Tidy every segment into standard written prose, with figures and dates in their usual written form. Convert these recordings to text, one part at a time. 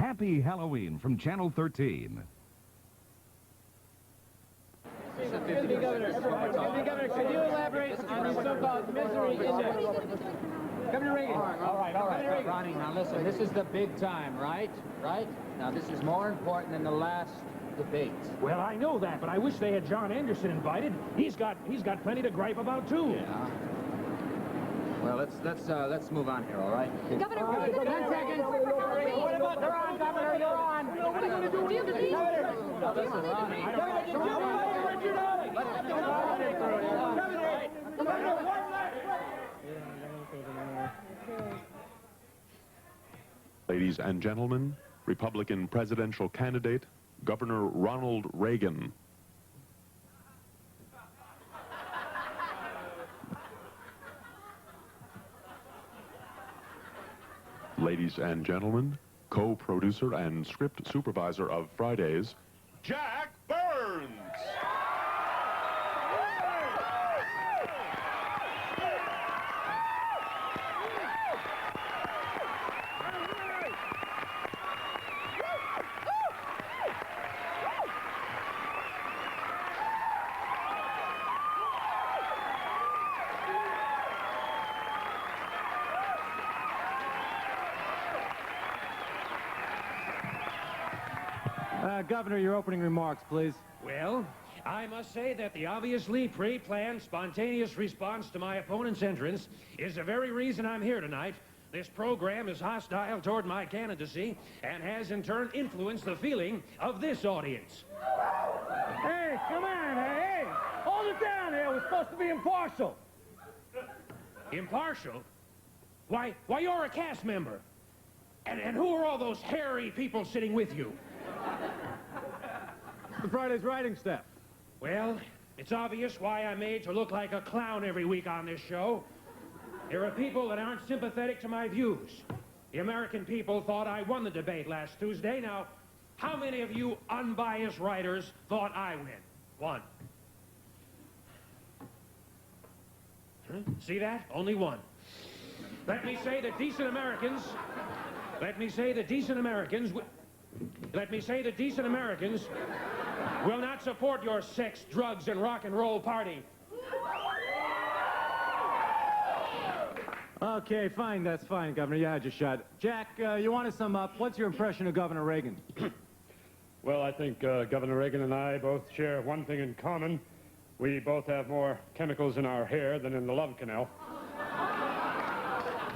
Happy Halloween from Channel 13. Deputy Governor, could you elaborate on the so-called misery index? Governor Reagan. All right. Ronnie, now listen, this is the big time, right? Right? Now, this is more important than the last debate. Well, I know that, but I wish they had John Anderson invited. He's got plenty to gripe about, too. Yeah. Well, let's move on here, all right? Governor, 10 seconds. What about you're on, Governor? You're on. what are you going to do? Do you believe? Listen, Ronnie. Ladies and gentlemen, Republican presidential candidate, Governor Ronald Reagan. Ladies and gentlemen, co-producer and script supervisor of Fridays, Jack Burns. Governor, your opening remarks, please. Well, I must say that the obviously pre-planned, spontaneous response to my opponent's entrance is the very reason I'm here tonight. This program is hostile toward my candidacy and has in turn influenced the feeling of this audience. Hey, come on, hey! Hold it down here. We're supposed to be impartial. Impartial? Why, you're a cast member. And who are all those hairy people sitting with you? The Friday's writing staff. Well, it's obvious why I'm made to look like a clown every week on this show. There are people that aren't sympathetic to my views. The American people thought I won the debate last Tuesday. Now, how many of you unbiased writers thought I win? One. Huh? See that? Only one. Let me say that decent Americans will not support your sex, drugs, and rock and roll party. Okay, fine. That's fine, Governor. You had your shot. Jack, you want to sum up? What's your impression of Governor Reagan? Well, I think Governor Reagan and I both share one thing in common. We both have more chemicals in our hair than in the love canal.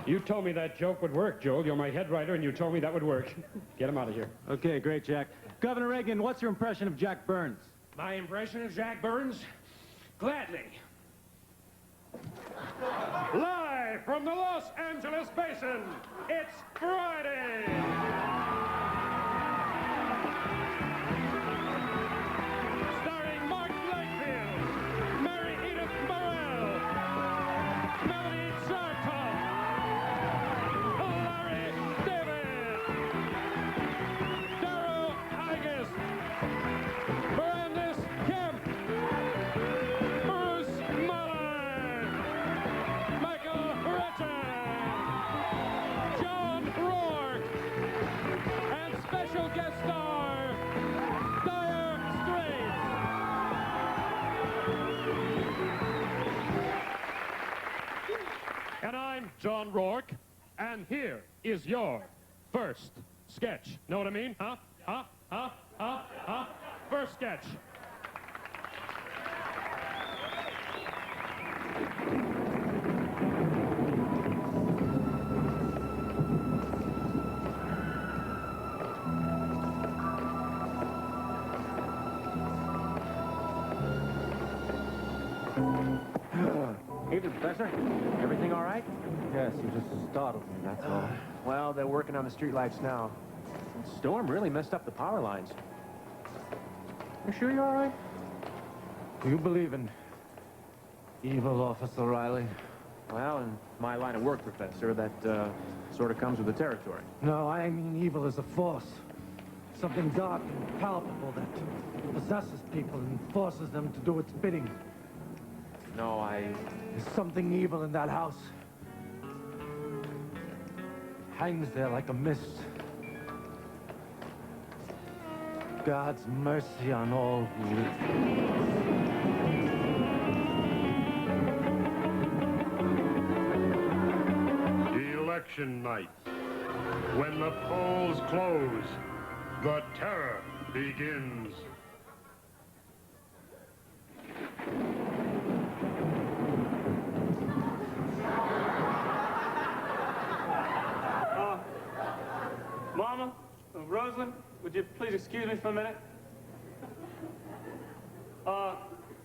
You told me that joke would work, Joel. You're my head writer, and you told me that would work. Get him out of here. Okay, great, Jack. Governor Reagan, what's your impression of Jack Burns? My impression of Jack Burns? Gladly. Live from the Los Angeles Basin, it's Friday! Starring Mark Blakefield, Mary Edith Morrell, Melody Sartov, Larry David, Darrow Higgis, Brandis Kemp, Bruce Mullen, Michael Richard, John Rourke, and special guest star, Straits. And I'm John Rourke, and here is your first sketch. Know what I mean? First sketch. Evening, Professor. Everything all right? Yes, you just startled me, that's all. Well, they're working on the streetlights now. The storm really messed up the power lines. You sure you're all right? Do you believe in evil, Officer Riley? Well, in my line of work, Professor, that sort of comes with the territory. No, I mean evil is a force. Something dark and palpable that possesses people and forces them to do its bidding. No, There's something evil in that house. Hangs there like a mist. God's mercy on all who live. Election night. When the polls close, the terror begins. Mama, Rosalind, would you please excuse me for a minute?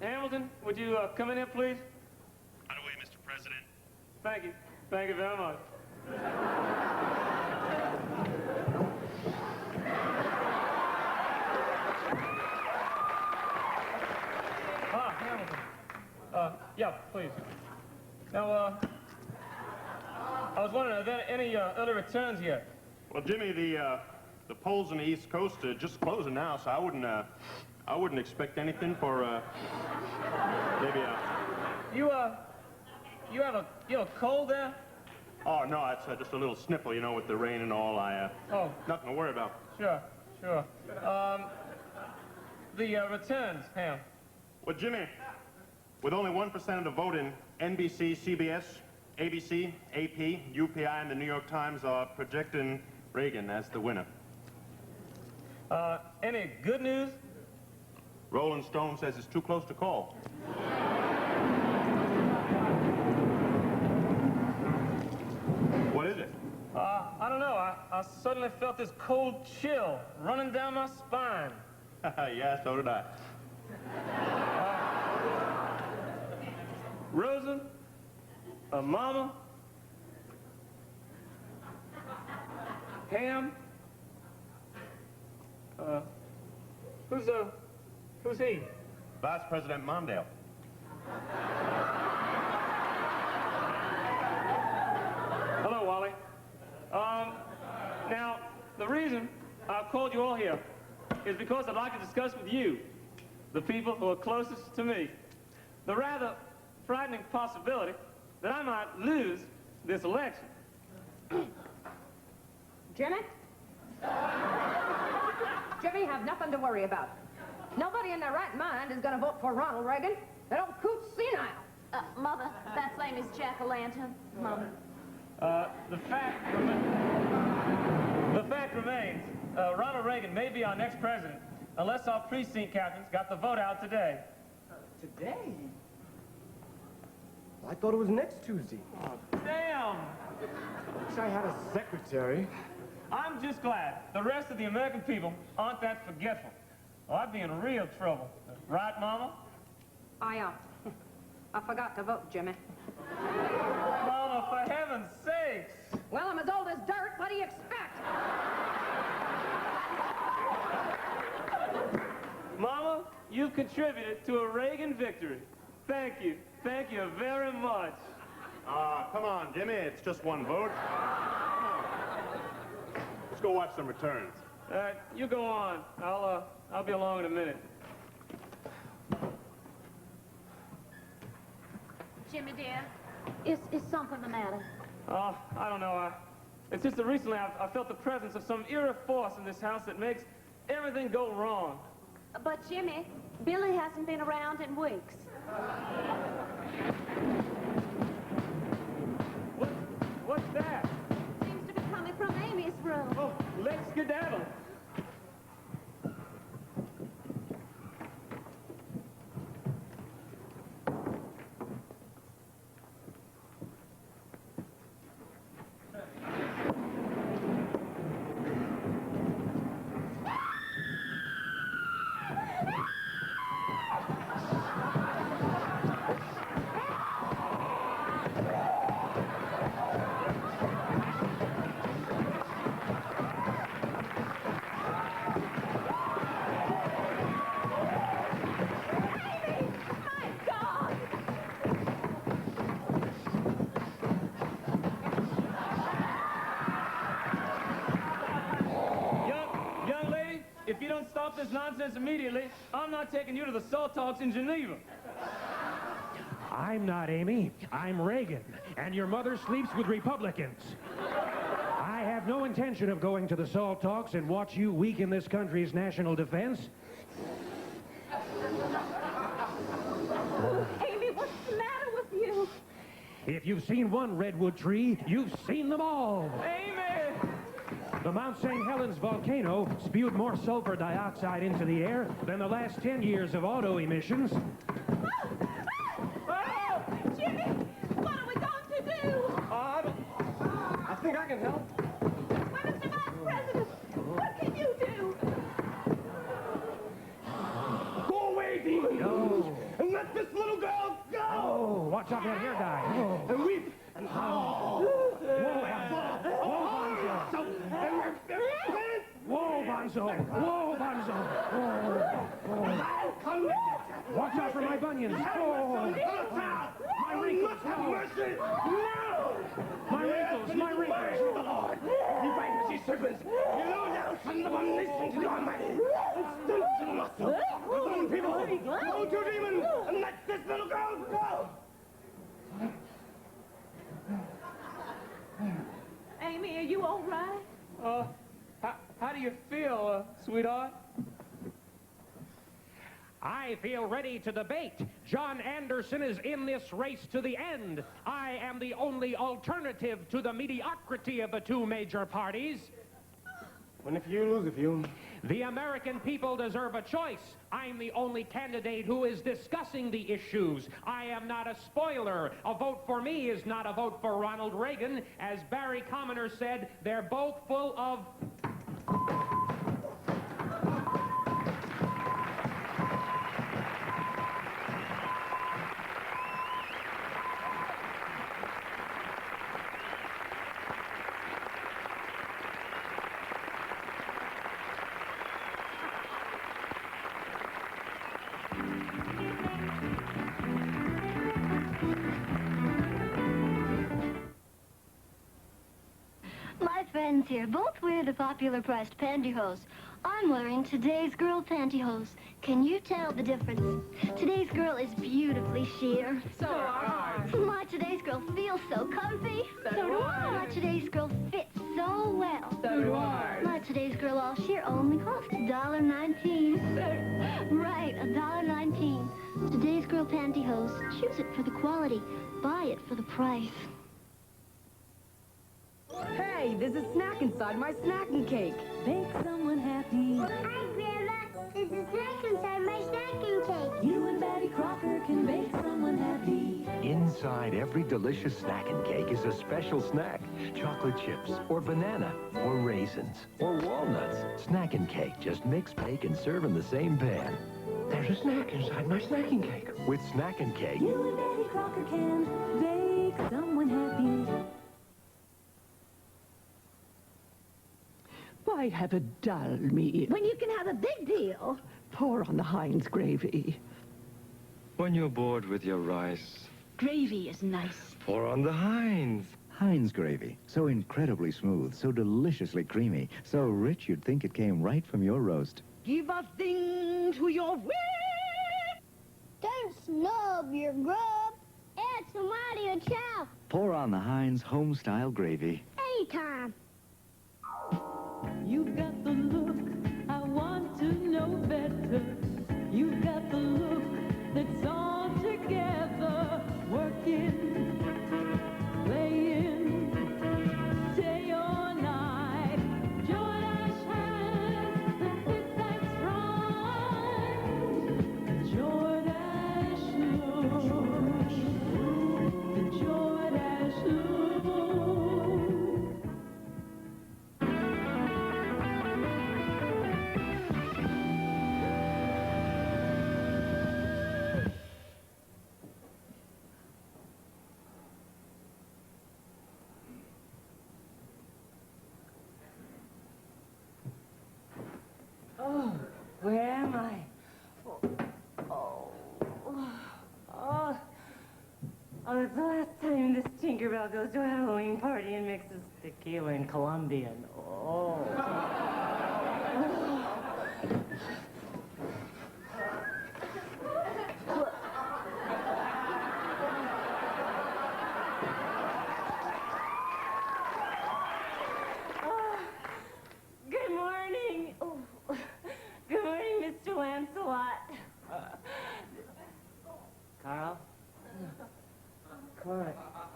Hamilton, would you come in here, please? Right away, Mr. President. Thank you. Thank you very much. Hamilton. Yeah, please. Now, I was wondering, are there any early returns yet? Well, Jimmy, the polls on the East Coast are just closing now, so I wouldn't expect anything for maybe You have a cold there? Oh no, it's just a little sniffle, you know, with the rain and all. Oh, nothing to worry about. sure. The returns, Ham. Well, Jimmy, with only 1% of the vote in NBC, CBS, ABC, AP, UPI, and the New York Times are projecting Reagan as the winner. Any good news? Rolling Stone says it's too close to call. What is it? I don't know. I suddenly felt this cold chill running down my spine. Yeah, so did I. Rosa, Mama, Ham, who's he? Vice President Mondale. Hello, Wally. Now, the reason I've called you all here is because I'd like to discuss with you, the people who are closest to me, the rather frightening possibility that I might lose this election. Jimmy? Jimmy, have nothing to worry about. Nobody in their right mind is going to vote for Ronald Reagan. That old coot's senile. Mother, that name is Jack-o'-lantern. Mom. The fact remains, Ronald Reagan may be our next president unless our precinct captains got the vote out today. Today? I thought it was next Tuesday. Oh, damn! I wish I had a secretary. I'm just glad the rest of the American people aren't that forgetful. Oh, I'd be in real trouble. Right, Mama? I forgot to vote, Jimmy. Mama, for heaven's sakes! Well, I'm as old as dirt. What do you expect? Mama, you've contributed to a Reagan victory. Thank you. Thank you very much. Come on, Jimmy. It's just one vote. Let's go watch some returns. You go on. I'll be along in a minute. Jimmy, dear, is something the matter? I don't know. It's just that recently I felt the presence of some eerie force in this house that makes everything go wrong. But, Jimmy, Billy hasn't been around in weeks. What's that? Seems to be coming from Amy's room. Oh, let's skedaddle. If you don't stop this nonsense immediately, I'm not taking you to the SALT talks in Geneva. I'm not Amy. I'm Reagan, and your mother sleeps with Republicans. I have no intention of going to the SALT talks and watch you weaken this country's national defense. Amy, what's the matter with you? If you've seen one redwood tree, you've seen them all. Amy! The Mount St. Helens volcano spewed more sulfur dioxide into the air than the last 10 years of auto emissions. Oh! Jimmy, what are we going to do? I think I can help. Why, Mr. Vice President, what can you do? Go away, demon! No. And let this little girl go! Oh, watch out that hair guy. Oh. And weep and howl. Whoa, Bonzo! Whoa, Bonzo! Whoa. Watch out for my bunions! Oh. My wrinkles! Mercy! No! My wrinkles! My wrinkles! The Lord! You bite me, serpents! You low down sons of omniscient to the Almighty! Still to the muscle! Come, people! Go to demon! And let this little girl go! Amy, are you all right? How do you feel, sweetheart? I feel ready to debate. John Anderson is in this race to the end. I am the only alternative to the mediocrity of the two major parties. Win a few, lose a few. The American people deserve a choice. I'm the only candidate who is discussing the issues. I am not a spoiler. A vote for me is not a vote for Ronald Reagan. As Barry Commoner said, they're both full of... My friends here both wear the popular priced pantyhose. I'm wearing today's girl pantyhose. Can you tell the difference? Today's girl is beautifully sheer. So are My today's girl feels so comfy. So do I. My today's girl fits so well. So do I. My today's girl all sheer only costs $1.19. Right, $1.19. Today's girl pantyhose. Choose it for the quality. Buy it for the price. Hey, there's a snack inside my snacking cake. Make someone happy. Hi, Grandma. There's a snack inside my snacking cake. You and Betty Crocker can make someone happy. Inside every delicious snacking cake is a special snack. Chocolate chips, or banana, or raisins, or walnuts. Snacking cake, just mix, bake, and serve in the same pan. There's a snack inside my snacking cake. With snacking cake, You and Betty Crocker can make someone happy. Why have a dull meal? When you can have a big deal. Pour on the Heinz gravy. When you're bored with your rice, Gravy is nice. pour on the Heinz. Heinz gravy. So incredibly smooth, so deliciously creamy, so rich you'd think it came right from your roast. Give a thing to your wit. Don't snub your grub. Add tomato or chow. Pour on the Heinz home-style gravy. Anytime. You've got the look, I want to know better. You've got the look that's all together. Working, playing, day or night. Jordache has the fit that's right. Jordache look, the Jordache look. Oh, where am I? Oh, it's the last time this Tinkerbell goes to a Halloween party and mixes tequila and Colombian. Oh.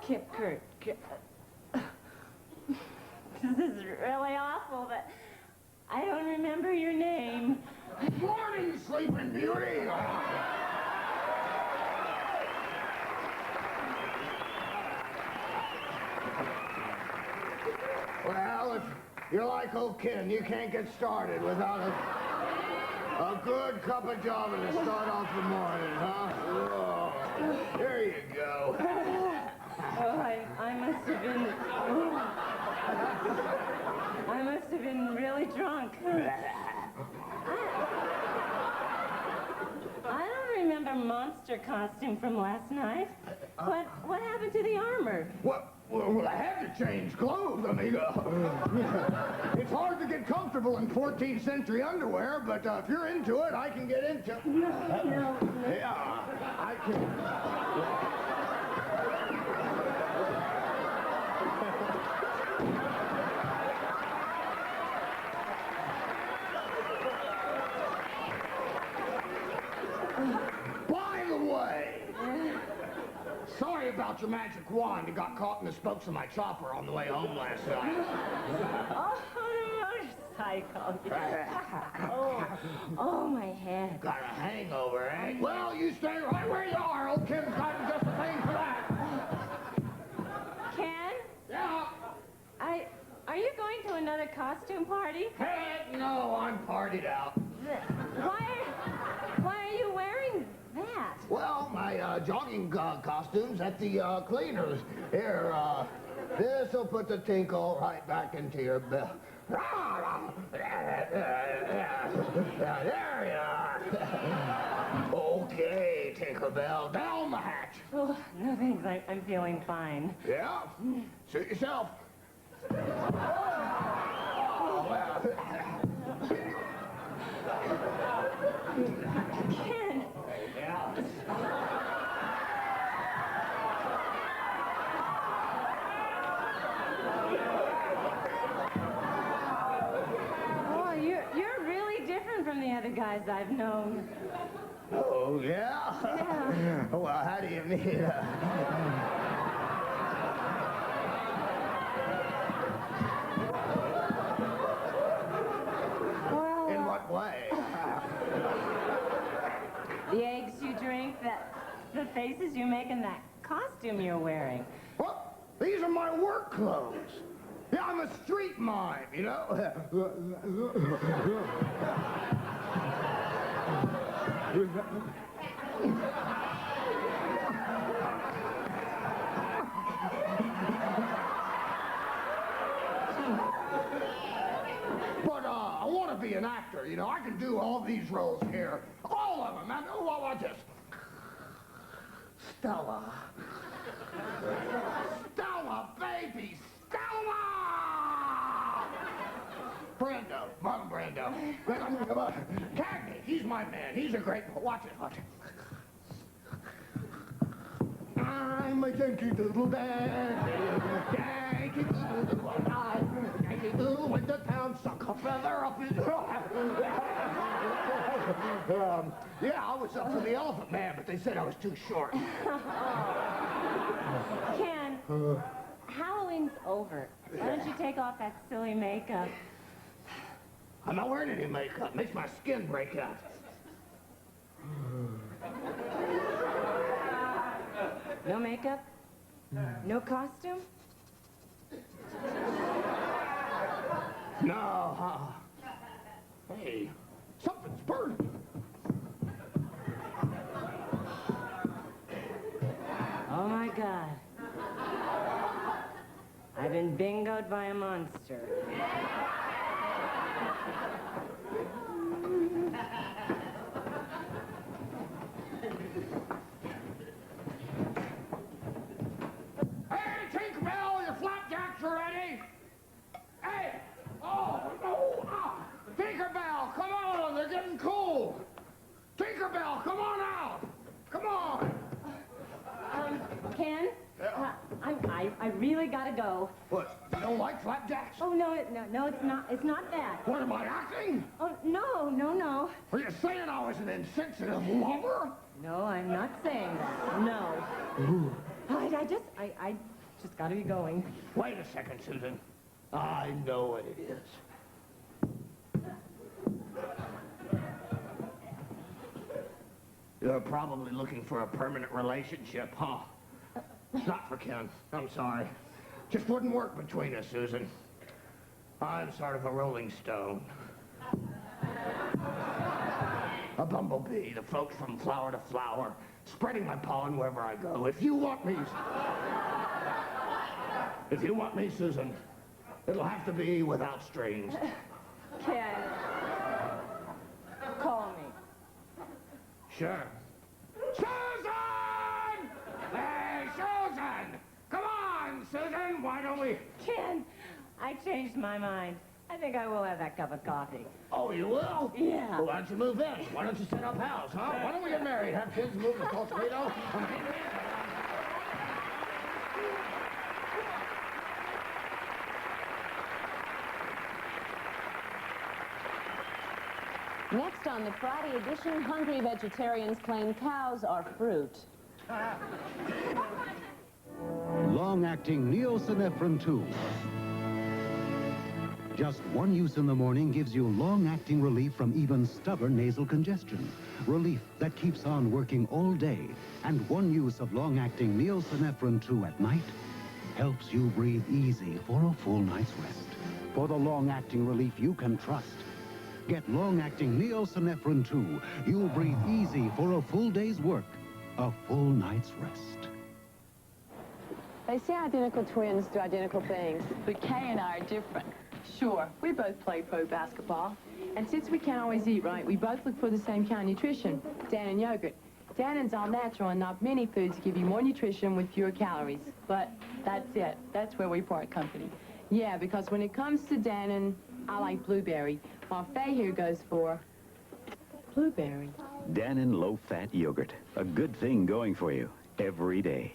Kurt. This is really awful, but I don't remember your name. Morning, Sleeping Beauty. Well, if you're like old Ken, you can't get started without a good cup of java to start off the morning, huh? Oh, there you go. I must have been really drunk. I don't remember monster costume from last night. What happened to the armor? Well, I had to change clothes. I mean, it's hard to get comfortable in 14th century underwear, but if you're into it, I can get into it. No. Yeah, I can. By the way, sorry about your magic wand. It got caught in the spokes of my chopper on the way home last night. Oh, the motorcycle. Oh, my head. Got a hangover, eh? Well, you stay right where you are. Old Kim's got just the thing for that. Ken? Yeah? Are you going to another costume party? Heck no, I'm partied out. Why are you wearing that? Well, my jogging costume's at the cleaners. Here, this'll put the tinkle right back into your belt. There you are. Okay, Tinkerbell, down the hatch. Oh, no thanks. I'm feeling fine. Yeah? Suit yourself. Oh, well. Ken. Yeah. Oh, you're really different from the other guys I've known. Oh, yeah? Yeah. Well, how do you mean? In what way? The eggs you drink, the faces you make, and that costume you're wearing. Well, these are my work clothes. Yeah, I'm a street mime, you know? But I want to be an actor, you know? I can do all these roles here. All of them. And, watch this. Stella. Stella, baby, Stella! Brando, Marlon Brando. Cagney, he's my man. He's a great... Watch it. I'm a Yankee Doodle dandy. Yankee Doodle, Yankee Doodle went to town, stuck a feather up his... yeah, I was up for the Elephant Man, but they said I was too short. Ken, Halloween's over. Why don't you take off that silly makeup? I'm not wearing any makeup. Makes my skin break out. No makeup? No costume? No. Hey, something's burning. Oh, my God. I've been bingoed by a monster. Hey, Tinkerbell, your flapjacks are ready. Hey, oh, no. Tinkerbell, come on, they're getting cold. Tinkerbell, come on out. Come on. Ken? I really gotta go. What, you don't like flapjacks? Oh, no, it's not. It's not that. What, am I acting? Oh, no. Are you saying I was an insensitive lover? No, I'm not saying that. No. Ooh. I Just gotta be going. Wait a second, Susan. I know what it is. You're probably looking for a permanent relationship, huh? It's not for Ken. I'm sorry. Just wouldn't work between us, Susan. I'm sort of a rolling stone. A bumblebee that floats from flower to flower, spreading my pollen wherever I go. If you want me, Susan, it'll have to be without strings. Ken, call me. Sure. Susan! Hey, Susan! Come on, Susan, why don't we... Ken, I changed my mind. I think I will have that cup of coffee. Oh, you will? Yeah. Well, why don't you move in? Why don't you set up house, huh? Why don't we get married, have kids, move to Torpedo? Next on the Friday edition, hungry vegetarians claim cows are fruit. Long-acting neosynephrine 2. Just one use in the morning gives you long-acting relief from even stubborn nasal congestion. Relief that keeps on working all day. And one use of long-acting neosynephrine 2 at night helps you breathe easy for a full night's rest. For the long-acting relief you can trust. Get long-acting neosynephrine 2. You'll breathe easy for a full day's work, a full night's rest. They say identical twins do identical things, but Kay and I are different. Sure, we both play pro basketball, and since we can't always eat right, we both look for the same kind of nutrition, Dannon yogurt. Dannon's all natural, and not many foods give you more nutrition with fewer calories. But that's it. That's where we part company. Yeah, because when it comes to Dannon, I like blueberry, while Faye here goes for blueberry. Dannon low-fat yogurt. A good thing going for you every day.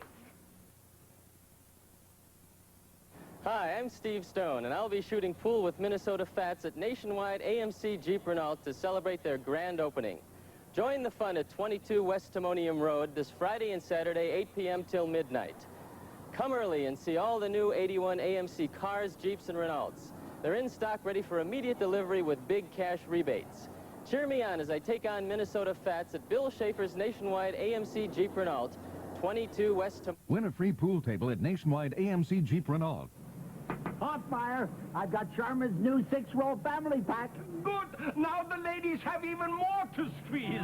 Hi, I'm Steve Stone, and I'll be shooting pool with Minnesota Fats at Nationwide AMC Jeep Renault to celebrate their grand opening. Join the fun at 22 West Timonium Road this Friday and Saturday, 8 p.m. till midnight. Come early and see all the new 81 AMC cars, Jeeps, and Renaults. They're in stock, ready for immediate delivery with big cash rebates. Cheer me on as I take on Minnesota Fats at Bill Schaefer's Nationwide AMC Jeep Renault, 22 West Timonium. Win a free pool table at Nationwide AMC Jeep Renault. Hot fire! I've got Charmin's new 6-roll family pack. Good! Now the ladies have even more to squeeze.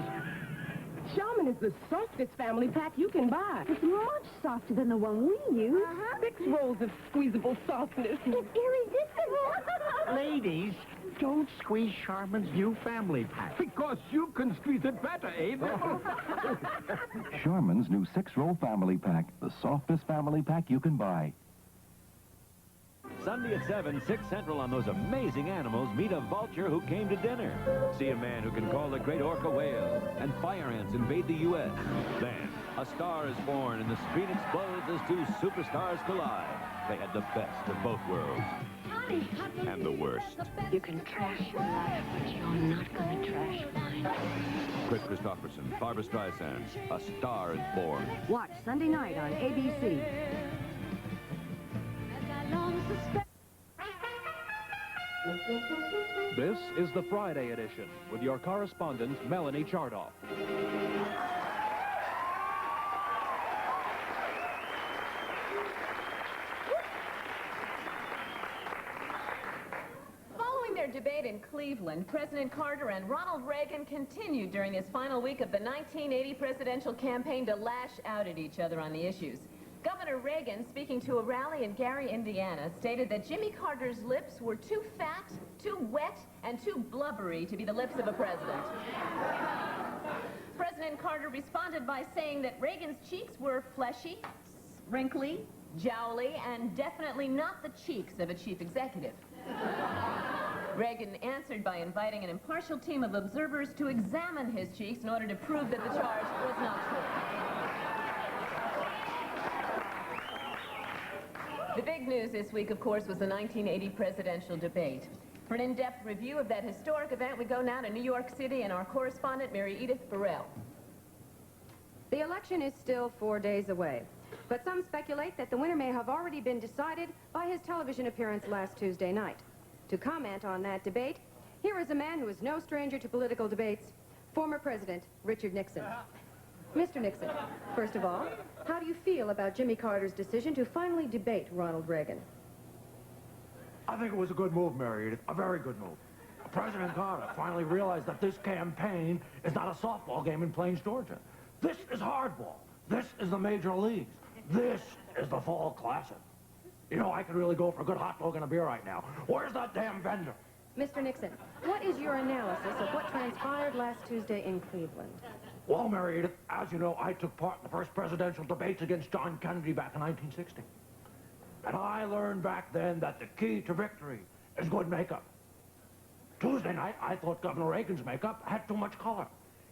Charmin is the softest family pack you can buy. It's much softer than the one we use. 6 rolls of squeezable softness. It's irresistible. Ladies, don't squeeze Charmin's new family pack. Because you can squeeze it better, eh? Charmin's new 6-roll family pack, the softest family pack you can buy. Sunday at 7, 6 Central on those amazing animals. Meet a vulture who came to dinner. See a man who can call the great orca whale. And fire ants invade the U.S. Then, a star is born and the screen explodes as two superstars collide. They had the best of both worlds. And the worst. You can trash your life, but you're not going to trash mine. Chris Christopherson, Barbra Streisand, A Star is Born. Watch Sunday night on ABC. This is the Friday edition with your correspondent, Melanie Chardoff. Following their debate in Cleveland, President Carter and Ronald Reagan continued during this final week of the 1980 presidential campaign to lash out at each other on the issues. Governor Reagan, speaking to a rally in Gary, Indiana, stated that Jimmy Carter's lips were too fat, too wet, and too blubbery to be the lips of a president. President Carter responded by saying that Reagan's cheeks were fleshy, wrinkly, jowly, and definitely not the cheeks of a chief executive. Reagan answered by inviting an impartial team of observers to examine his cheeks in order to prove that the charge was not true. The big news this week, of course, was the 1980 presidential debate. For an in-depth review of that historic event, we go now to New York City and our correspondent, Mary Edith Burrell. The election is still 4 days away. But some speculate that the winner may have already been decided by his television appearance last Tuesday night. To comment on that debate, here is a man who is no stranger to political debates, former President Richard Nixon. Mr. Nixon, first of all, how do you feel about Jimmy Carter's decision to finally debate Ronald Reagan? I think it was a good move, Mary Edith, a very good move. President Carter finally realized that this campaign is not a softball game in Plains, Georgia. This is hardball. This is the major leagues. This is the fall classic. You know, I could really go for a good hot dog and a beer right now. Where's that damn vendor? Mr. Nixon, what is your analysis of what transpired last Tuesday in Cleveland? Well, Mary Edith, as you know, I took part in the first presidential debates against John Kennedy back in 1960. And I learned back then that the key to victory is good makeup. Tuesday night, I thought Governor Reagan's makeup had too much color.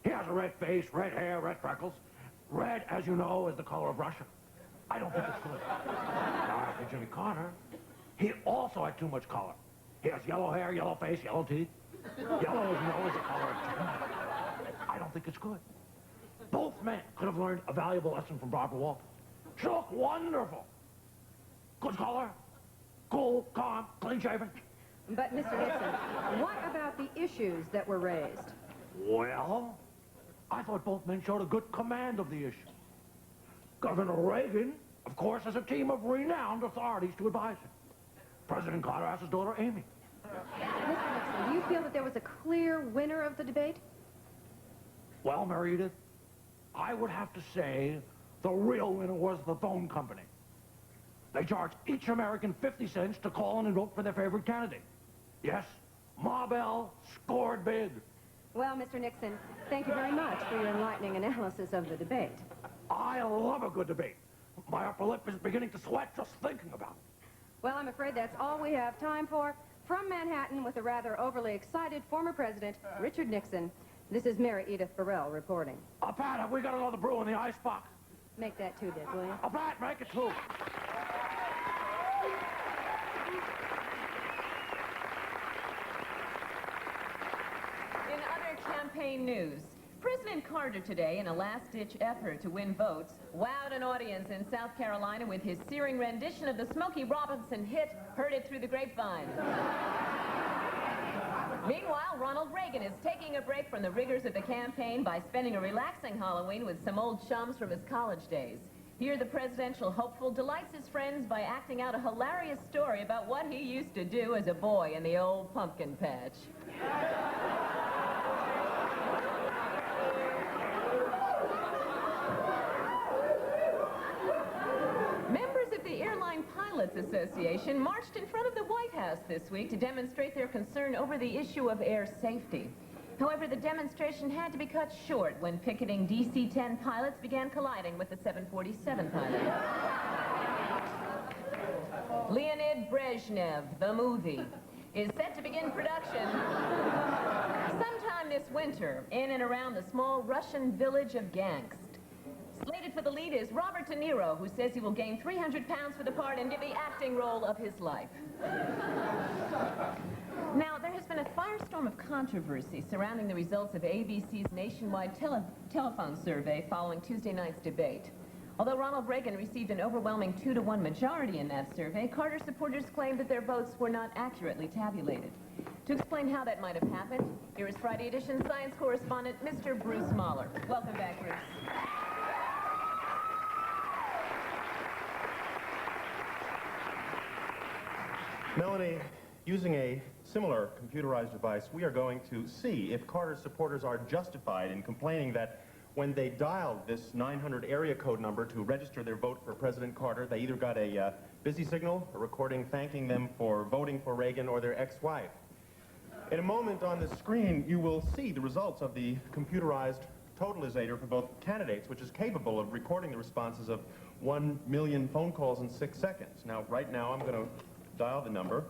He has a red face, red hair, red freckles. Red, as you know, is the color of Russia. I don't think it's good. Now, after Jimmy Carter, he also had too much color. He has yellow hair, yellow face, yellow teeth. Yellow, as you know, is the color of chicken. I don't think it's good. Both men could have learned a valuable lesson from Barbara Walters. She looked wonderful. Good color, cool, calm, clean-shaven. But, Mr. Nixon, what about the issues that were raised? Well, I thought both men showed a good command of the issue. Governor Reagan, of course, has a team of renowned authorities to advise him. President Carter has his daughter, Amy. Mr. Nixon, do you feel that there was a clear winner of the debate? Well, Mary Edith, I would have to say the real winner was the phone company. They charged each American 50 cents to call in and vote for their favorite candidate. Yes, Ma Bell scored big. Well, Mr. Nixon, thank you very much for your enlightening analysis of the debate. I love a good debate. My upper lip is beginning to sweat just thinking about it. Well, I'm afraid that's all we have time for. From Manhattan with the rather overly excited former President, Richard Nixon, this is Mary Edith Burrell reporting. Pat, have we got another brew in the icebox? Make that two, Dick, will you? Pat, make it two. In other campaign news, President Carter today, in a last-ditch effort to win votes, wowed an audience in South Carolina with his searing rendition of the Smokey Robinson hit, Heard It Through the Grapevine. Meanwhile, Ronald Reagan is taking a break from the rigors of the campaign by spending a relaxing Halloween with some old chums from his college days. Here, the presidential hopeful delights his friends by acting out a hilarious story about what he used to do as a boy in the old pumpkin patch. Members of the Airline Pilots Association marched in front of the White House this week to demonstrate their concern over the issue of air safety. However, the demonstration had to be cut short when picketing DC-10 pilots began colliding with the 747 pilot. Leonid Brezhnev, the movie, is set to begin production sometime this winter in and around the small Russian village of Gangst. Slated for the lead is Robert De Niro, who says he will gain 300 pounds for the part and get the acting role of his life. Now, there has been a firestorm of controversy surrounding the results of ABC's nationwide telephone survey following Tuesday night's debate. Although Ronald Reagan received an overwhelming 2-to-1 majority in that survey, Carter supporters claimed that their votes were not accurately tabulated. To explain how that might have happened, here is Friday Edition science correspondent Mr. Bruce Mahler. Welcome back, Bruce. Melanie, using a similar computerized device, we are going to see if Carter's supporters are justified in complaining that when they dialed this 900 area code number to register their vote for President Carter, they either got a busy signal, a recording thanking them for voting for Reagan, or their ex-wife. In a moment on the screen, you will see the results of the computerized totalizator for both candidates, which is capable of recording the responses of 1 million phone calls in 6 seconds. Now, right now, I'm going to dial the number,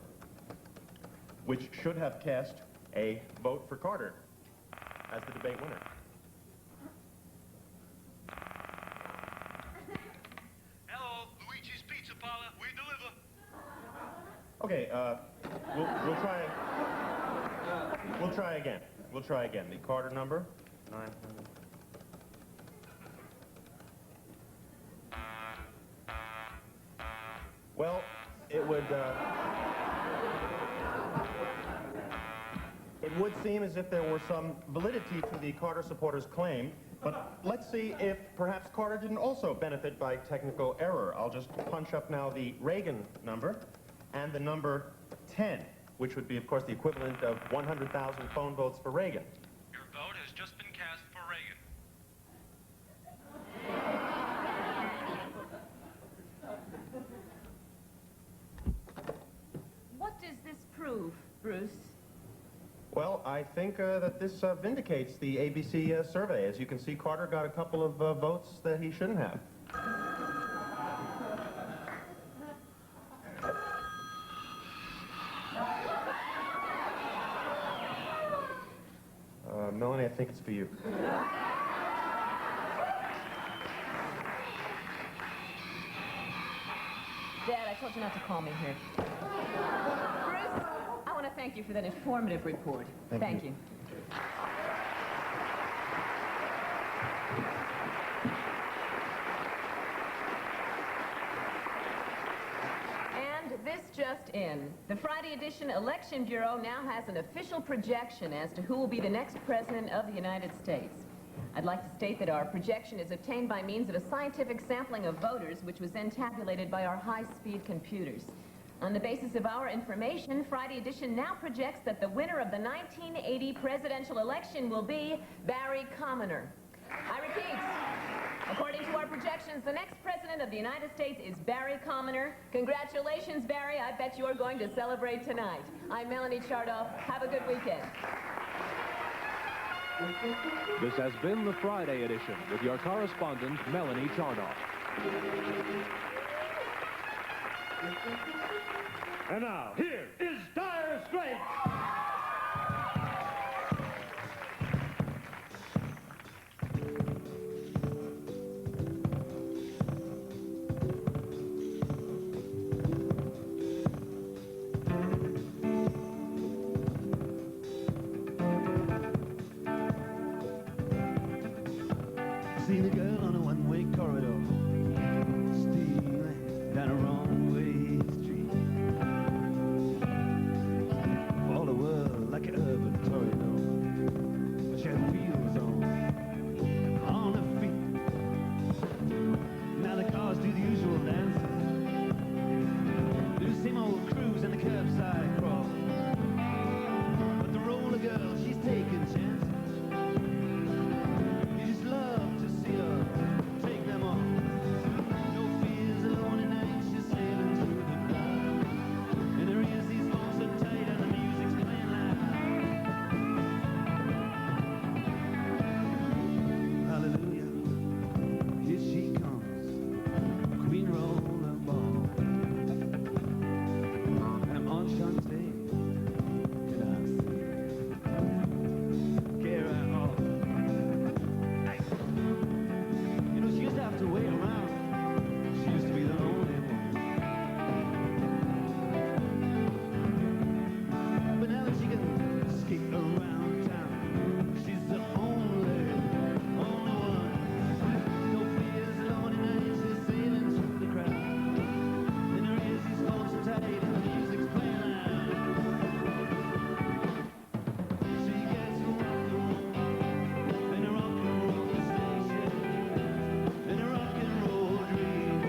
which should have cast a vote for Carter as the debate winner. Hello, Luigi's Pizza Parlor. We deliver. Okay, we'll try again. We'll try again. The Carter number, 900. Well, it would seem as if there were some validity to the Carter supporters' claim, but let's see if perhaps Carter didn't also benefit by technical error. I'll just punch up now the Reagan number and the number 10, which would be, of course, the equivalent of 100,000 phone votes for Reagan. Your vote has just been cast for Reagan. What does this prove, Bruce? Well, I think that this vindicates the ABC survey. As you can see, Carter got a couple of votes that he shouldn't have. Melanie, I think it's for you. Dad, I told you not to call me here. Bruce, I want to thank you for that informative report. Thank you. And this just in. The Friday edition Election Bureau now has an official projection as to who will be the next president of the United States. I'd like to state that our projection is obtained by means of a scientific sampling of voters, which was then tabulated by our high-speed computers. On the basis of our information, Friday edition now projects that the winner of the 1980 presidential election will be Barry Commoner. I repeat, according to our projections, the next president of the United States is Barry Commoner. Congratulations, Barry. I bet you're going to celebrate tonight. I'm Melanie Chardoff. Have a good weekend. This has been the Friday edition with your correspondent, Melanie Chardoff. And now, here is Dire Straits. Seen a girl on a one-way corridor, stealing down a wrong-way street. For all the world like an urban tornado, but she had wheels on her feet. Now the cars do the usual dances, do the same old cruise and the curbside crawl. But the roller girl, she's taking chances. Take them all. No fears alone at night, she's sailing through the night. And her ears, these phones so tight and the music's playing loud. Hallelujah, here she comes, Queen Rollerball. And I'm enchanté, can I say? Get right off. She used to have to wait around. She used to be the only one. But now that she can skate around town, she's the only one. No fears alone at night, she's sailing through the crowd. In her ears, these phones so tight and the music's playing loud. She gets to rock and roll in a rock and roll station. In a rock and roll dream,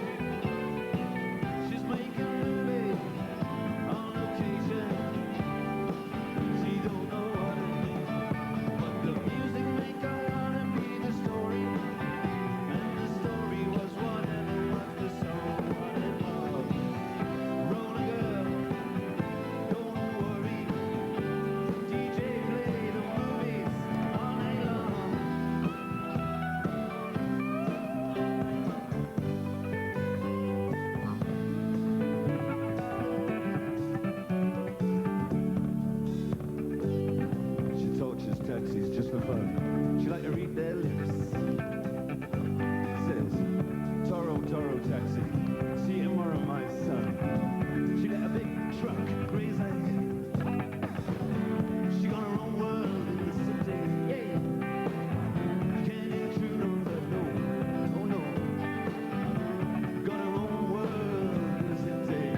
she's making movies on location. She don't know what it means, but the music make her wanna be the story, and the story was whatever was the song, what it was. Roller girl, don't worry, DJ play the movies all night long. She tortures taxis just for fun. She like to read their lips. Says, Toro, Toro taxi, see you tomorrow, my son. She got a big truck, graze ahead. She got her own world in the city, yeah. Can't intrude on the no, oh no. Got her own world in the city.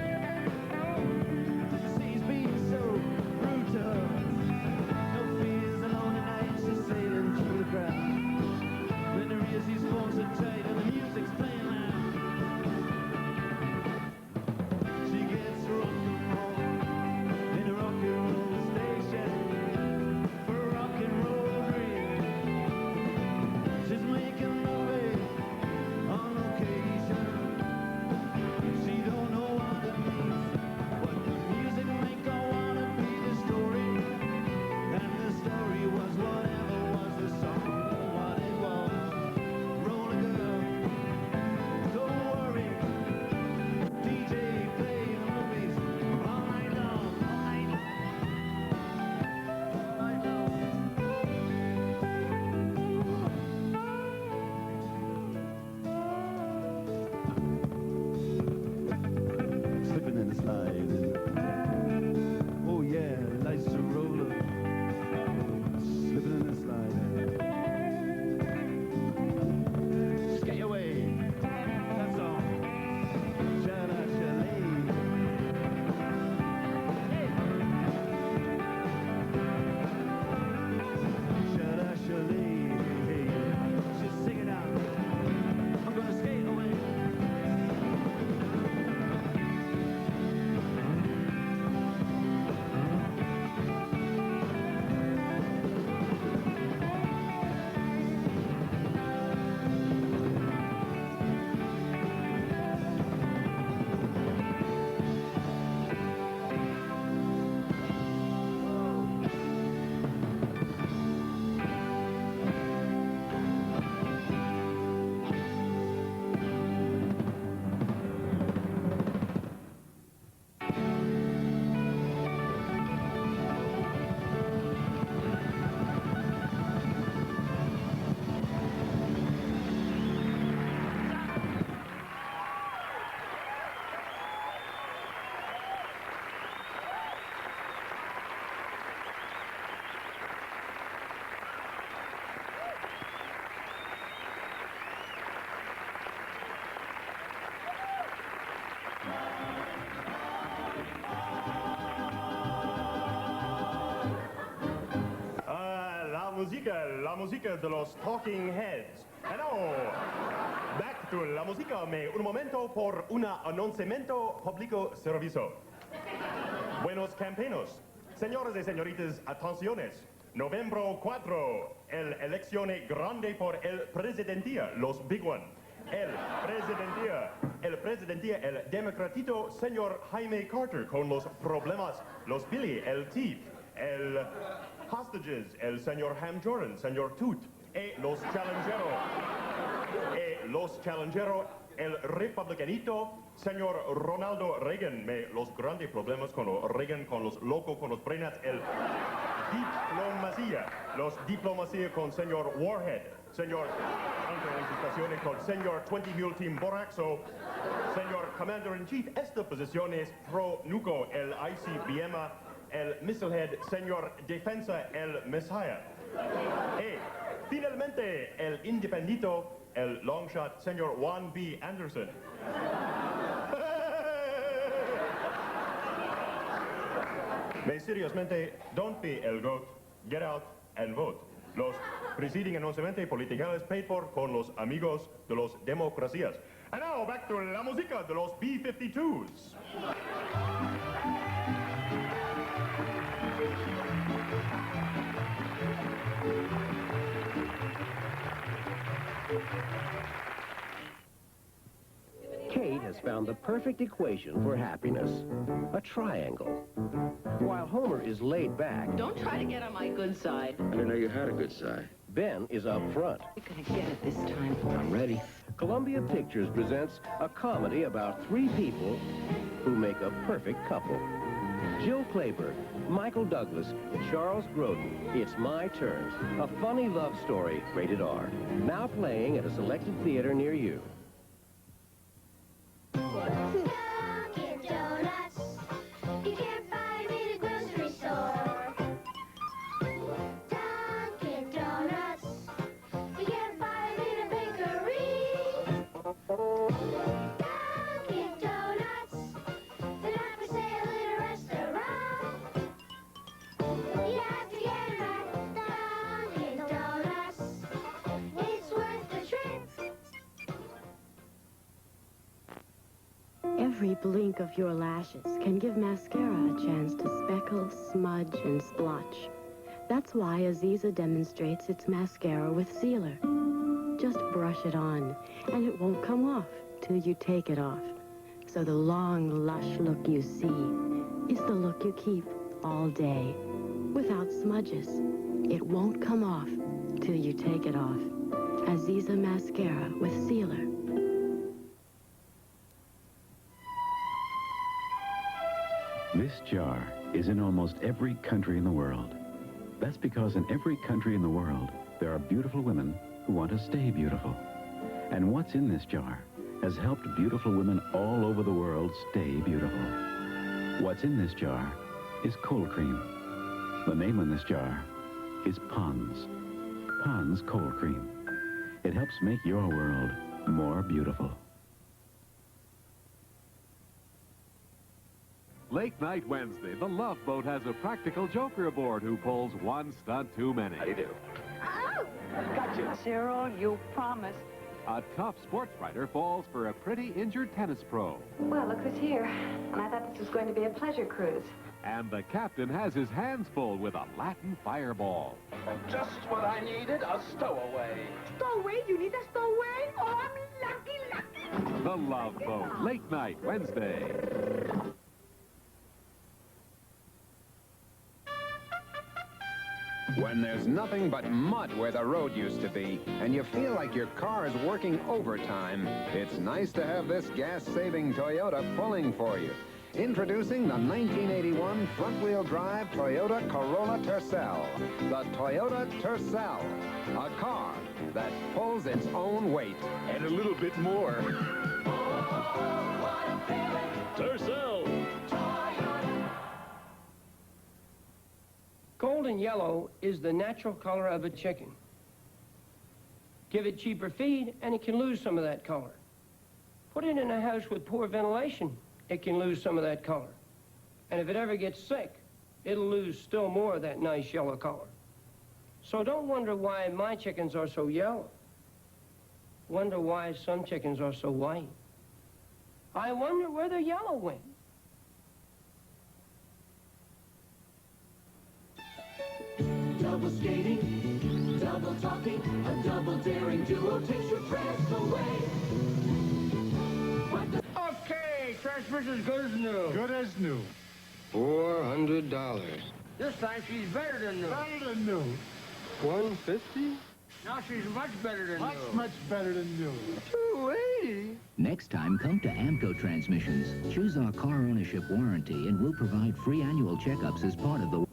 la música de los Talking Heads. And now, back to la música, un momento por un anunciamiento público servicio. Buenos campaños. Señores y señoritas, atenciones. Noviembre 4, el elección grande por el presidentía, los big one. El presidentía, el democratito señor Jaime Carter con los problemas, los Billy, el Thief, el hostages, el señor Ham Jordan, señor Toot, y los challengeros, el republicanito, señor Ronaldo Reagan, los grandes problemas con los Reagan, con los locos, con los brenas, el diplomacia con señor Warhead, señor estaciones con señor 20 Mule Team Boraxo, señor Commander-in-Chief, esta posición es pro nuco, el ICBM, el Missilehead, señor Defensa, el Messiah. Y finalmente, el independito, el long shot, señor Juan B. Anderson. Seriosamente, don't be el goat, get out and vote. Los preceding anunciamientos politicales paid for con los amigos de los democracias. And now, back to la música de los B-52s. Kate has found the perfect equation for happiness, a triangle. While Homer is laid back... Don't try to get on my good side. I didn't know you had a good side. Ben is up front. You're gonna get it this time. I'm ready. Columbia Pictures presents a comedy about three people who make a perfect couple. Jill Clayburgh, Michael Douglas, Charles Grodin. It's My Turn. A funny love story, rated R. Now playing at a selected theater near you. Dunkin' Donuts, you can't buy them in a grocery store. Dunkin' Donuts, you can't buy them in a bakery. Dunkin' Donuts, they're not for sale in a restaurant. You have to get them at Dunkin' Donuts. It's worth the trip. Every blink of your lashes can give mascara a chance to speckle, smudge, and splotch. That's why Aziza demonstrates its mascara with sealer. Just brush it on, and it won't come off till you take it off. So the long, lush look you see is the look you keep all day. Without smudges, it won't come off till you take it off. Aziza mascara with sealer. This jar is in almost every country in the world. That's because in every country in the world, there are beautiful women who want to stay beautiful. And what's in this jar has helped beautiful women all over the world stay beautiful. What's in this jar is cold cream. The name on this jar is Pond's. Pond's Cold Cream. It helps make your world more beautiful. Lake Night Wednesday, the Love Boat has a practical joker aboard who pulls one stunt too many. How do you do? Oh! Gotcha. Cyril, you promised. A tough sports writer falls for a pretty injured tennis pro. Well, look who's here. And I thought this was going to be a pleasure cruise. And the captain has his hands full with a Latin fireball. Just what I needed, a stowaway. Stowaway? You need a stowaway? Oh, I'm lucky. The Love Boat, Late Night Wednesday. When there's nothing but mud where the road used to be, and you feel like your car is working overtime, it's nice to have this gas-saving Toyota pulling for you. Introducing the 1981 front-wheel drive Toyota Corolla Tercel. The Toyota Tercel, a car that pulls its own weight. And a little bit more. Tercel! Golden yellow is the natural color of a chicken. Give it cheaper feed, and it can lose some of that color. Put it in a house with poor ventilation, it can lose some of that color. And if it ever gets sick, it'll lose still more of that nice yellow color. So don't wonder why my chickens are so yellow. Wonder why some chickens are so white. I wonder where the yellow went. Double skating, double talking, a double daring duo takes your breath away. Okay, trash is good as new. Good as new. $400. This time she's better than new. Better than new. $150? Now she's much better than Much, new. much better than new. $280? Next time, come to Amco Transmissions. Choose our car ownership warranty, and we'll provide free annual checkups as part of the...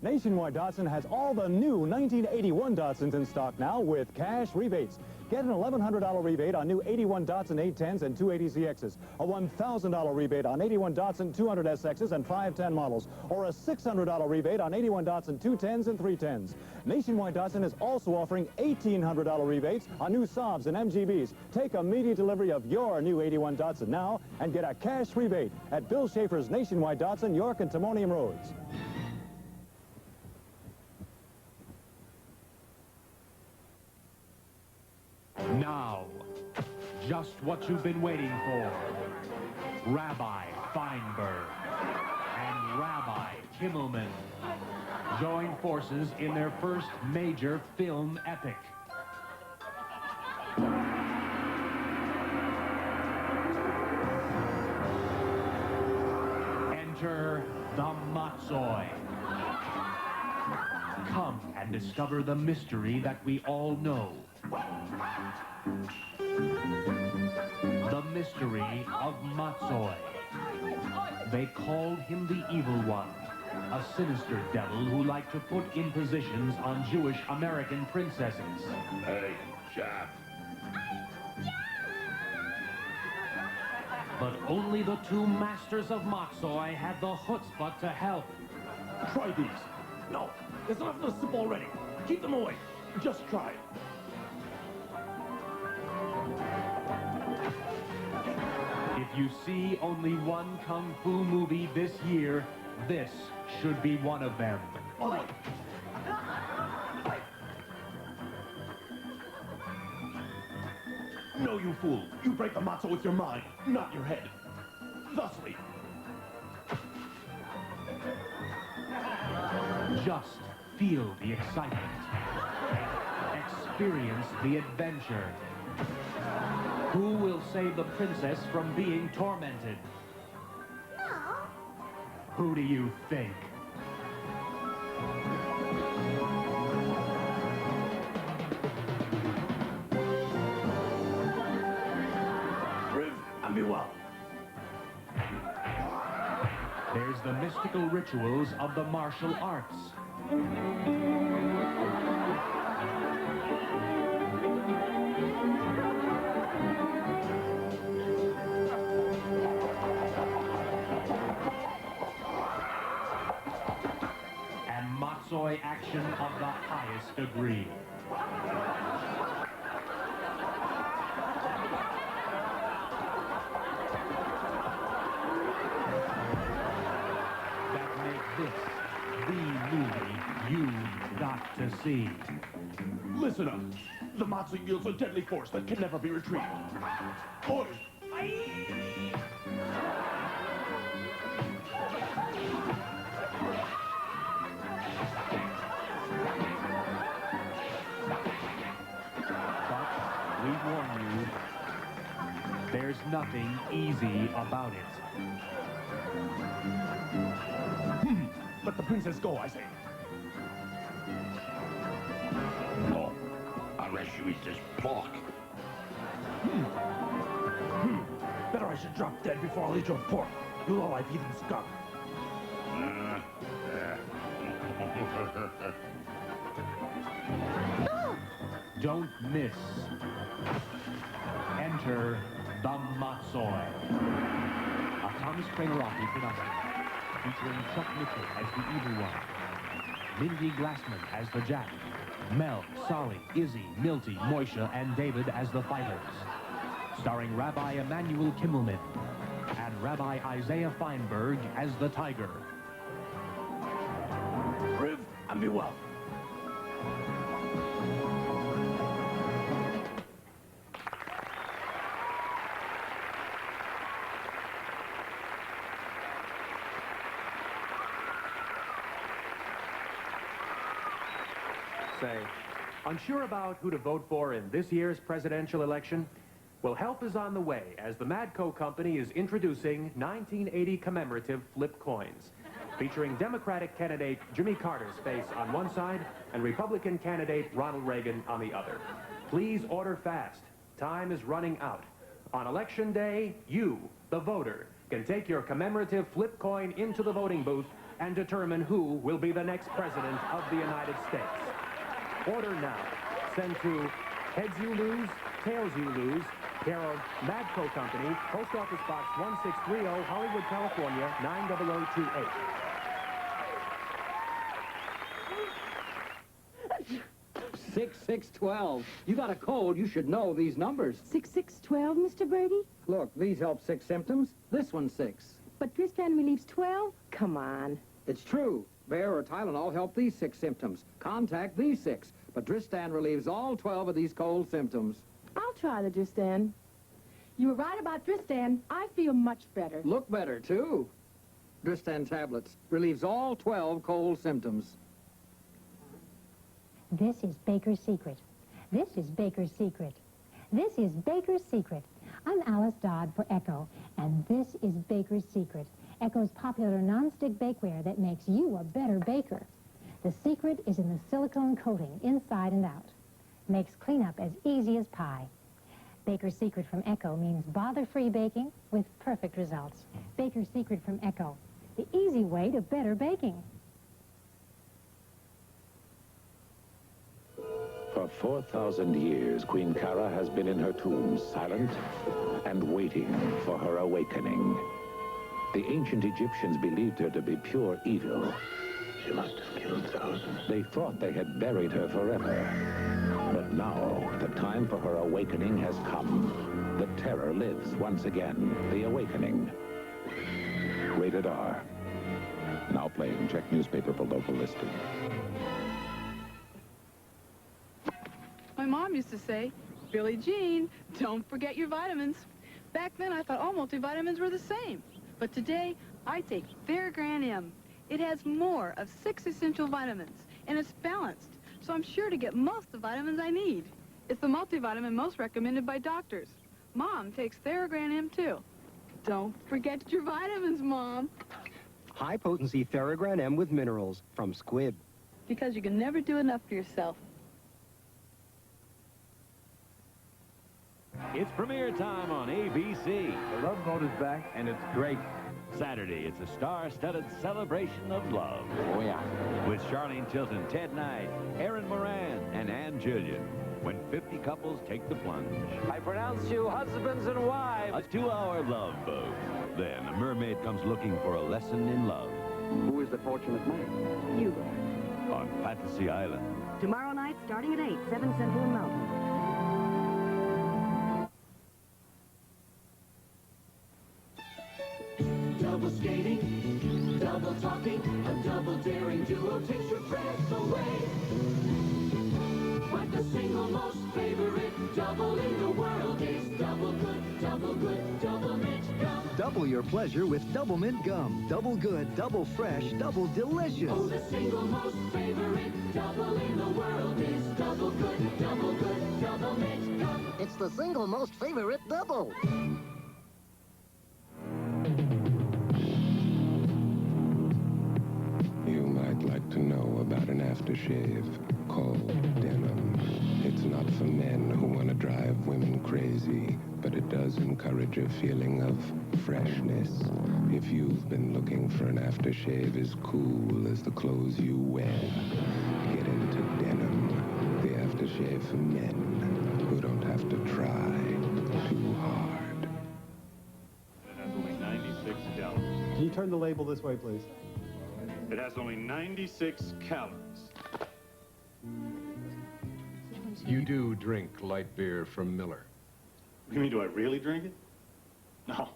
Nationwide Datsun has all the new 1981 Datsuns in stock now with cash rebates. Get an $1,100 rebate on new 81 Datsun 810s and 280ZXs, a $1,000 rebate on 81 Datsun 200SXs and 510 models, or a $600 rebate on 81 Datsun 210s and 310s. Nationwide Datsun is also offering $1,800 rebates on new Saabs and MGBs. Take immediate delivery of your new 81 Datsun now and get a cash rebate at Bill Schaefer's Nationwide Datsun, York and Timonium Roads. Now, just what you've been waiting for. Rabbi Feinberg and Rabbi Kimmelman join forces in their first major film epic. Enter the Matzoi. Come and discover the mystery that we all know. The mystery of Matzoi. They called him the Evil One, a sinister devil who liked to put impositions on Jewish American princesses. Hey, Chap. But only the two masters of Matzoi had the chutzpah to help. Try these. No, there's enough of the soup already. Keep them away. Just try it. If you see only one Kung Fu movie this year, this should be one of them. No, you fool. You break the matzo with your mind, not your head. Thusly. Just feel the excitement. Experience the adventure. Who will save the princess from being tormented? No. Who do you think? Riv and be well. There's the mystical rituals of the martial arts. And Matzoi action of the highest degree. This, the movie you've got to see. Listen up. The matzo yields a deadly force that can never be retrieved. Oi! But we warn you, there's nothing easy about it. Let the princess go, I say. No, unless you eat this pork. Better I should drop dead before I'll eat your pork, you low-life heathen skunk. Don't miss. Enter the Matzoi. A Thomas Kramerowski production, featuring Chuck Mitchell as the Evil One, Mindy Glassman as the Jack, Mel, Solly, Izzy, Milty, Moisha, and David as the fighters. Starring Rabbi Emanuel Kimmelman and Rabbi Isaiah Feinberg as the Tiger. Riv and be well. say, unsure about who to vote for in this year's presidential election? Well, help is on the way as the Madco company is introducing 1980 commemorative flip coins, featuring Democratic candidate Jimmy Carter's face on one side and Republican candidate Ronald Reagan on the other. Please order fast. Time is running out. On Election Day, you, the voter, can take your commemorative flip coin into the voting booth and determine who will be the next president of the United States. Order now. Send to Heads You Lose, Tails You Lose, care of Madco Company, Post Office Box 1630, Hollywood, California, 90028. 6612. You got a cold, you should know these numbers. 6612, Mr. Brady? Look, these help 6 symptoms. This one's 6. But Tristan relieves 12? Come on. It's true. Bayer or Tylenol help these 6 symptoms. Contact these 6. But Tristan relieves all 12 of these cold symptoms. I'll try the Tristan. You were right about Tristan. I feel much better. Look better, too. Tristan tablets relieves all 12 cold symptoms. This is Baker's Secret. This is Baker's Secret. This is Baker's Secret. I'm Alice Dodd for Echo, and this is Baker's Secret, Echo's popular non-stick bakeware that makes you a better baker. The secret is in the silicone coating, inside and out. Makes cleanup as easy as pie. Baker's Secret from Echo means bother-free baking with perfect results. Baker's Secret from Echo, the easy way to better baking. For 4,000 years, Queen Kara has been in her tomb, silent and waiting for her awakening. The ancient Egyptians believed her to be pure evil. She must have killed thousands. They thought they had buried her forever. But now, the time for her awakening has come. The terror lives once again. The Awakening. Rated R. Now playing. Check newspaper for local listing. My mom used to say, Billie Jean, don't forget your vitamins. Back then, I thought all multivitamins were the same. But today, I take Theragram M. It has more of 6 essential vitamins, and it's balanced, so I'm sure to get most of the vitamins I need. It's the multivitamin most recommended by doctors. Mom takes Theragram M, too. Don't forget your vitamins, Mom. High-potency Theragram M with minerals from Squib. Because you can never do enough for yourself. It's premiere time on ABC. The Love Boat is back, and it's great. Saturday, it's a star-studded celebration of love. Oh, yeah. With Charlene Tilton, Ted Knight, Aaron Moran, and Ann Julian. When 50 couples take the plunge. I pronounce you husbands and wives. A 2-hour love boat. Then a mermaid comes looking for a lesson in love. Who is the fortunate man? You. On Fantasy Island. Tomorrow night, starting at 8, 7 Central and Mountain. Double skating, double talking, a double daring duo takes your breath away. But the single most favorite double in the world is double good, double mint gum. Double your pleasure with Double Mint Gum. Double good, double fresh, double delicious. Oh, the single most favorite double in the world is double good, double mint gum. It's the single most favorite double. You might like to know about an aftershave called denim. It's not for men who want to drive women crazy, but it does encourage a feeling of freshness. If you've been looking for an aftershave as cool as the clothes you wear, get into denim, the aftershave for men who don't have to try too hard. It has only 96 calories. Can you turn the label this way, please? It has only 96 calories. You do drink light beer from Miller. You mean, do I really drink it? No,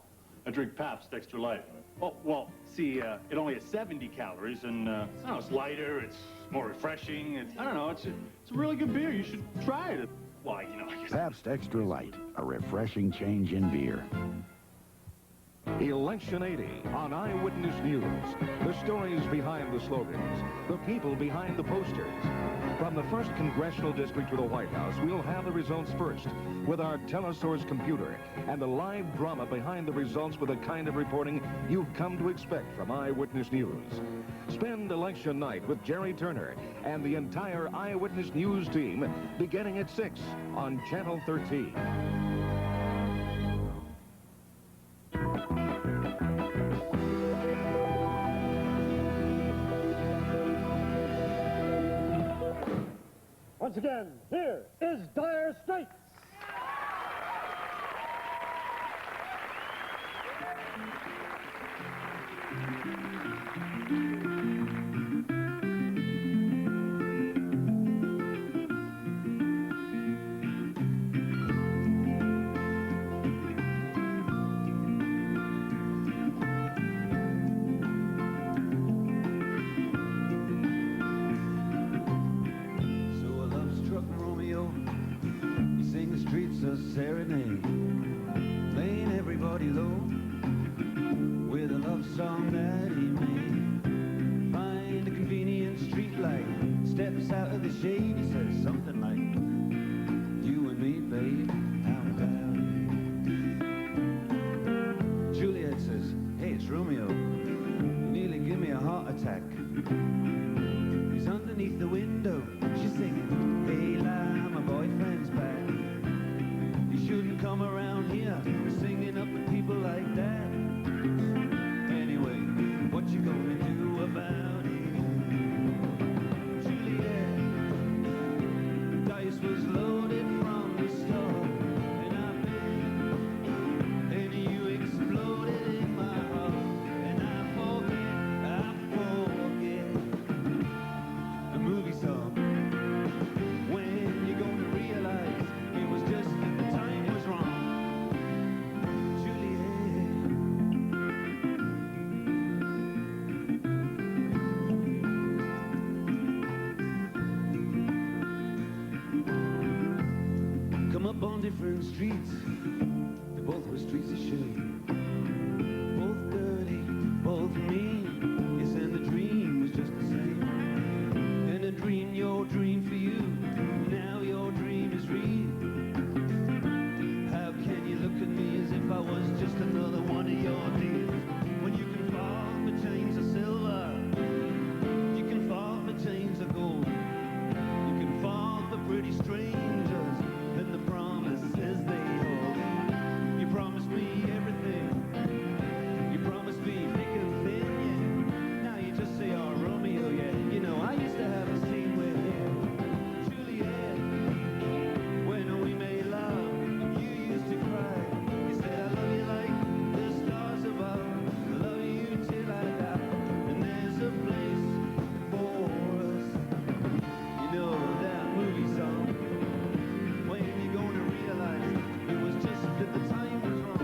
I drink Pabst Extra Light. Oh, well, see, it only has 70 calories, and, I don't know, it's lighter, it's more refreshing, I don't know, it's a really good beer. You should try it. Why, you know, I guess... Pabst Extra Light, a refreshing change in beer. Election 80 on Eyewitness News. The stories behind the slogans, the people behind the posters. From the 1st Congressional District to the White House, we'll have the results first with our telesource computer and the live drama behind the results with the kind of reporting you've come to expect from Eyewitness News. Spend election night with Jerry Turner and the entire Eyewitness News team beginning at 6 on Channel 13. Once again, here is Dire Straits. A serenade, playing everybody low with a love song that he made. Find a convenient street light, steps out of the shade, he says something like, you and me, babe, how about it? Juliet says, hey, it's Romeo, you nearly give me a heart attack. He's underneath the window, she's singing, hey, la, my boyfriend's back. Shouldn't come around here singing up at people like that. Anyway, what you gonna do about it? Juliet, dice was loaded from the start, and I bet, and you exploded in my heart, and I forget the movie song. When you gonna realize it was just the time was wrong? Juliet, come up on different streets, they both were streets of shame. Both dirty, both mean, yes, and the dream was just the same. And a dream, your dream for you, now your dream is real. How can you look at me as if I was just another one of your deals? When you can fall for chains of silver, you can fall for chains of gold, you can fall for pretty strangers and the promises they hold. You promised me everything, you promised me thick and thin, yeah. Now you just say, oh, Romeo, yeah. You know, I used to have a scene with him, Juliet, when we made love. To cry, you said I love you like the stars above. I love you till I die, and there's a place for us. You know that movie song. When you gonna realize it was just that the time was wrong?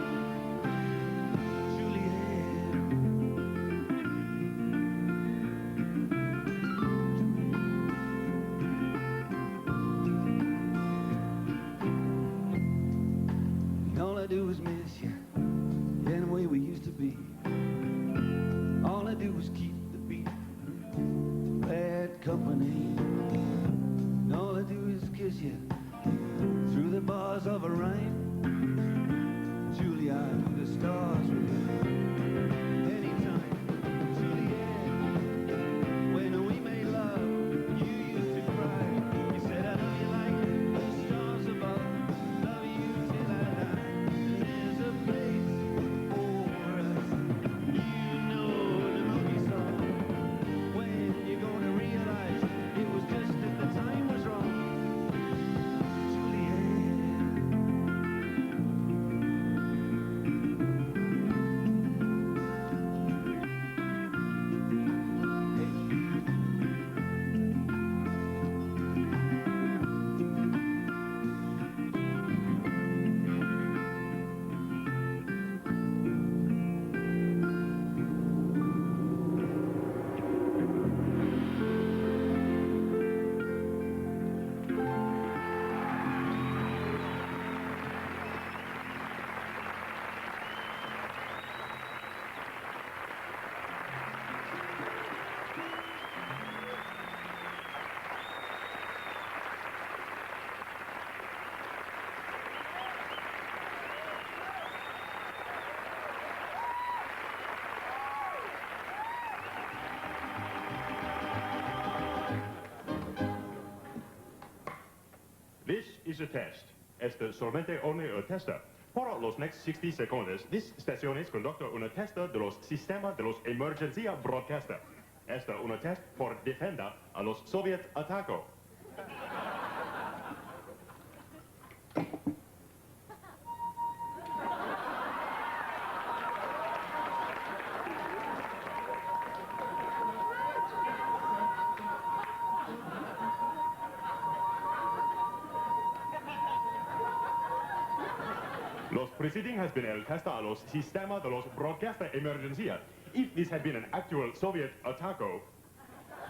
All I do is miss you, and the way we used to be. All I do is keep the beat, bad company. And all I do is kiss you through the bars of a rhyme. Julie, I do the stars with you anytime. Juliet, when we made love, you used to cry. You said I love you like the stars above. Love you till I die. There's a place for us. You know the movie song. When you're gonna realize it was just that the time was wrong. This is a test. Este solamente una testa. Por los next 60 segundos, this estaciones conducta una testa de los sistemas de los emergencia broadcaster. Esta una test por defender a los Soviet ataco. Los preceding has been el test a los sistemas de los broadcaster emergencia. If this had been an actual Soviet attaco,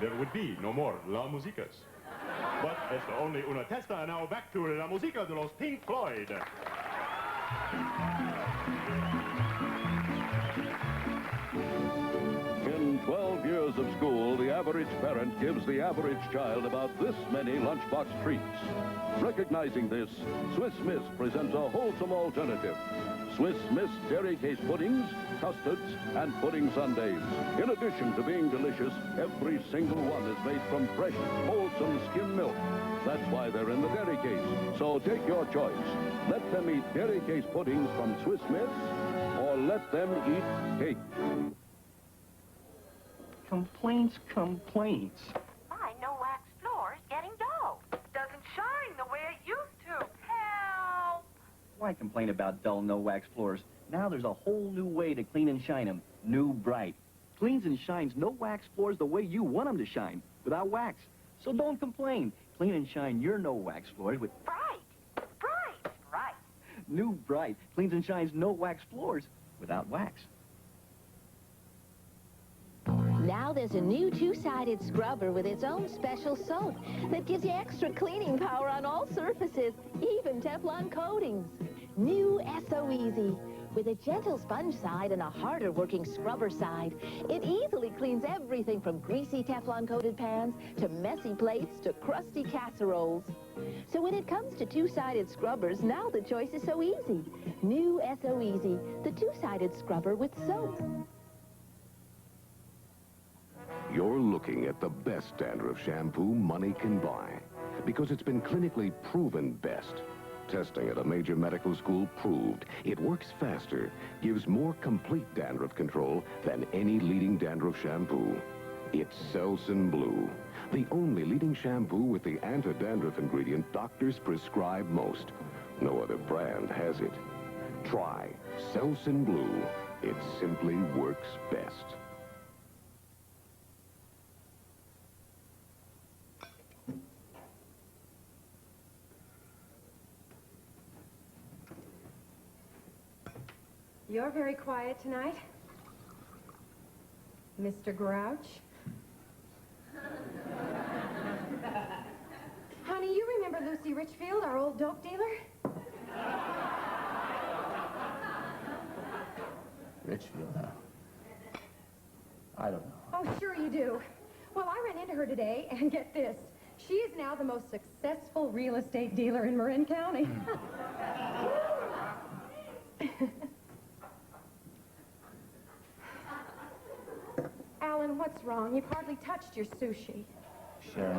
there would be no more La Musicas. But esta only una testa, and now back to La Musica de los Pink Floyd. In 12 years of school, the average parent gives the average child about this many lunchbox treats. Recognizing this, Swiss Miss presents a wholesome alternative. Swiss Miss dairy case puddings, custards, and pudding sundaes. In addition to being delicious, every single one is made from fresh, wholesome skim milk. That's why they're in the dairy case. So take your choice. Let them eat dairy case puddings from Swiss Miss, or let them eat cake. Complaints, complaints. My no-wax floor's getting dull. Doesn't shine the way it used to. Help! Why complain about dull, no-wax floors? Now there's a whole new way to clean and shine them. New Bright. Cleans and shines no-wax floors the way you want them to shine, without wax. So don't complain. Clean and shine your no-wax floors with Bright! Bright! New Bright. Cleans and shines no-wax floors without wax. Now there's a new two-sided scrubber with its own special soap that gives you extra cleaning power on all surfaces, even Teflon coatings. New So Easy. With a gentle sponge side and a harder working scrubber side, it easily cleans everything from greasy Teflon-coated pans to messy plates to crusty casseroles. So when it comes to two-sided scrubbers, now the choice is so easy. New So Easy, the two-sided scrubber with soap. You're looking at the best dandruff shampoo money can buy because it's been clinically proven best. Testing at a major medical school proved it works faster, gives more complete dandruff control than any leading dandruff shampoo. It's Selsun Blue, the only leading shampoo with the anti-dandruff ingredient doctors prescribe most. No other brand has it. Try Selsun Blue. It simply works best. You're very quiet tonight, Mr. Grouch. Honey, you remember Lucy Richfield, our old dope dealer? Richfield, huh? I don't know. Oh, sure you do. Well, I ran into her today, and get this. She is now the most successful real estate dealer in Marin County. Alan, what's wrong? You've hardly touched your sushi. Sharon.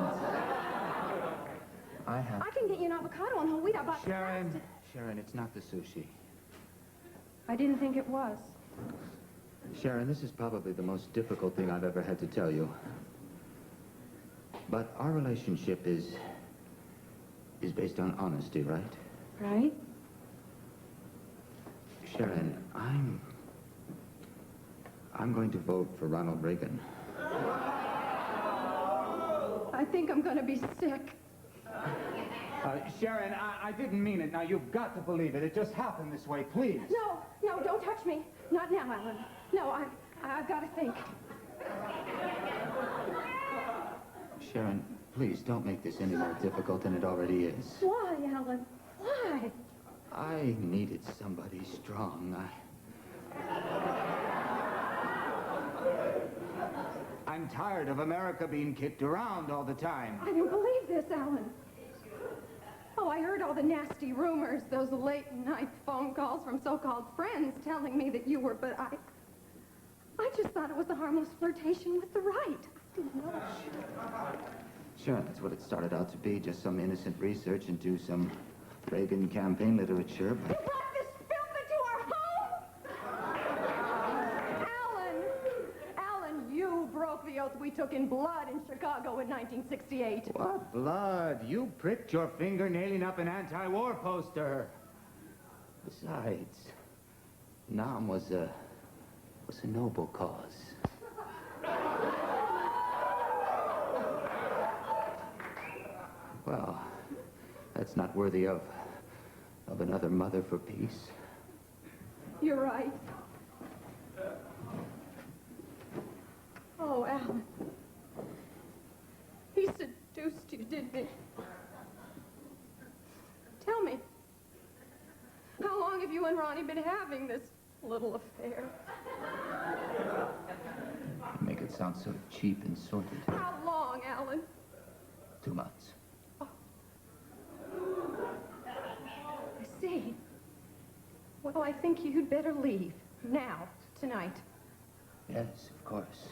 I can get you an avocado on whole wheat. I bought Sharon, it's not the sushi. I didn't think it was. Sharon, this is probably the most difficult thing I've ever had to tell you. But our relationship is based on honesty, right? Right? Sharon, I'm going to vote for Ronald Reagan. I think I'm going to be sick. Sharon, I didn't mean it. Now, you've got to believe it. It just happened this way, please. No, don't touch me. Not now, Alan. No, I've got to think. Sharon, please don't make this any more difficult than it already is. Why, Alan? Why? I needed somebody strong. I'm tired of America being kicked around all the time. I don't believe this, Alan. Oh, I heard all the nasty rumors, those late-night phone calls from so-called friends telling me that you were, but I just thought it was a harmless flirtation with the right. I didn't know. Sure, that's what it started out to be. Just some innocent research into some Reagan campaign literature. You brought this filth into our home? Alan, you broke the oath we took in blood in Chicago in 1968. What blood? You pricked your finger nailing up an anti-war poster. Besides, Nam was a noble cause. Well, that's not worthy of another mother for peace. You're right. Oh, Alan. He seduced you, didn't he? Tell me, how long have you and Ronnie been having this little affair? You make it sound so cheap and sordid. How long, Alan? 2 months. I see. Well, I think you'd better leave. Now. Tonight. Yes, of course.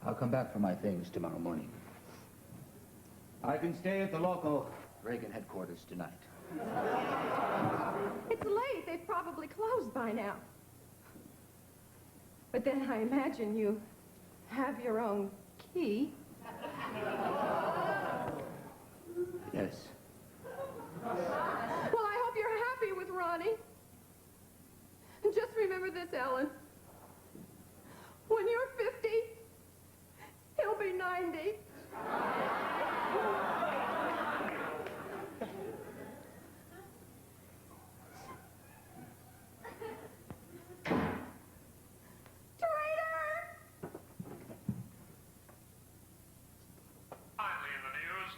I'll come back for my things tomorrow morning. I can stay at the local Reagan headquarters tonight. It's late. They've probably closed by now. But then I imagine you have your own key. Yes. Well, I hope you're happy with Ronnie. And just remember this, Ellen. When you're 50, he'll be 90. Finally in the news,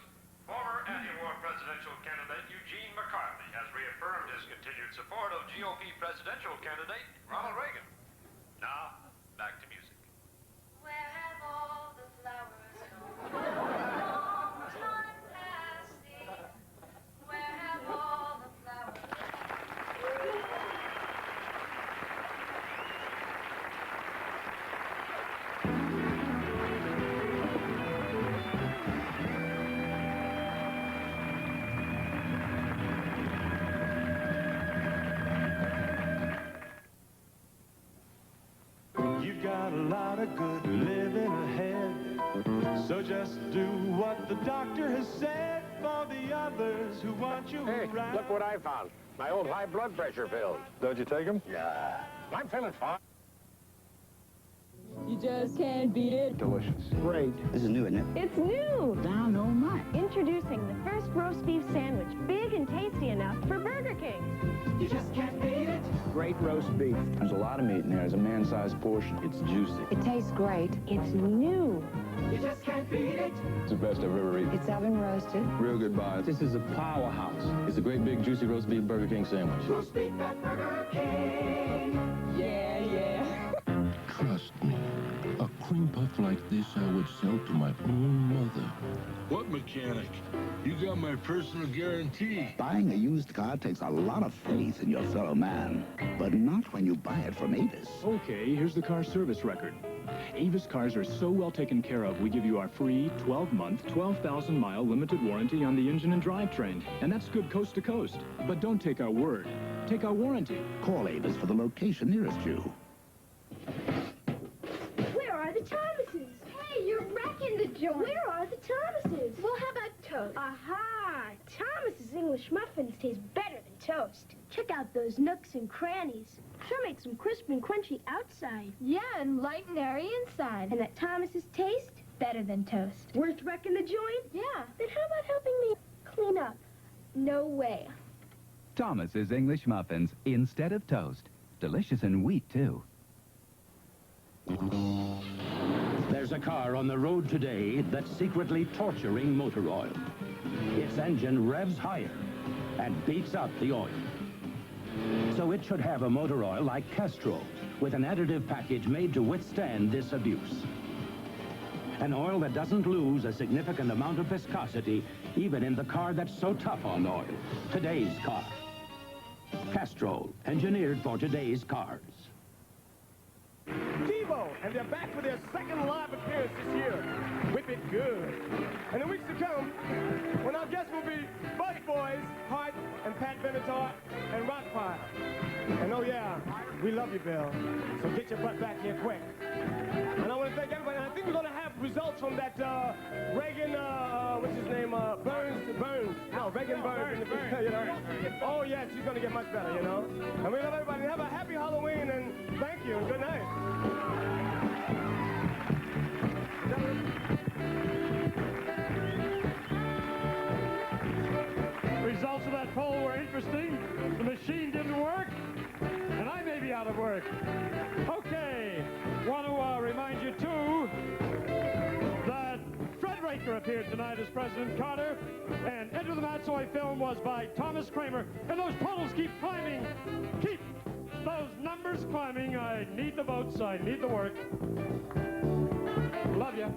former anti-war presidential candidate Eugene McCarthy has reaffirmed his continued support of GOP presidential candidate Ronald Reagan. Now, back to music. Where have all the flowers gone? Long time past thee. Where have all the flowers You've got a lot of good living ahead. So just do what the doctor has said for the others who want you around. Look what I found. My old high blood pressure pills. Don't you take them? Yeah. I'm feeling fine. You just can't beat it. Delicious. Great. This is new, isn't it? It's new. Down oh my. Introducing the first roast beef sandwich, big and tasty enough for Burger King. You just can't beat it. Great roast beef. There's a lot of meat in there. It's a man-sized portion. It's juicy. It tastes great. It's new. You just can't beat it. It's the best I've ever eaten. It's oven roasted. Real good buy. This is a powerhouse. It's a great big juicy roast beef Burger King sandwich. Roast beef at Burger King. Yeah, yeah. Trust me, a cream puff like this I would sell to my own mother. What mechanic? You got my personal guarantee. Buying a used car takes a lot of faith in your fellow man, but not when you buy it from Avis. Okay, here's the car service record. Avis cars are so well taken care of, we give you our free 12-month, 12,000-mile limited warranty on the engine and drivetrain. And that's good coast to coast. But don't take our word. Take our warranty. Call Avis for the location nearest you. Where are the Thomases? Hey, you're wrecking the joint. Where are the Thomases? Well, how about toast? Aha! Thomas's English muffins taste better than toast. Check out those nooks and crannies. Sure makes them crisp and crunchy outside. Yeah, and light and airy inside. And that Thomas's taste better than toast. Worth wrecking the joint? Yeah. Then how about helping me clean up? No way. Thomas's English muffins instead of toast. Delicious in wheat, too. There's a car on the road today that's secretly torturing motor oil. Its engine revs higher and beats up the oil. So it should have a motor oil like Castrol, with an additive package made to withstand this abuse. An oil that doesn't lose a significant amount of viscosity, even in the car that's so tough on oil. Today's car. Castrol, engineered for today's cars. TiVo, and they're back for their second live appearance this year. whip it good. In the weeks to come, when our guests will be Bus Boys, Hart and Pat Benatar, and Rockpile. And oh yeah, we love you, Bill. So get your butt back here quick. And I want to thank everybody. And I think we're going to have results from that Reagan, what's his name? Burns. No, Reagan Burns. You know? Oh yeah, she's going to get much better, you know. And we love everybody. Have a happy Halloween and thank you and good night. Results of that poll were interesting. The machine didn't work, and I may be out of work. Okay, want to remind you, too, that Fred Raker appeared tonight as President Carter, and Enter the Matzoi film was by Thomas Kramer, and those totals keep climbing. Keep those numbers climbing. I need the votes. I need the work. Love you.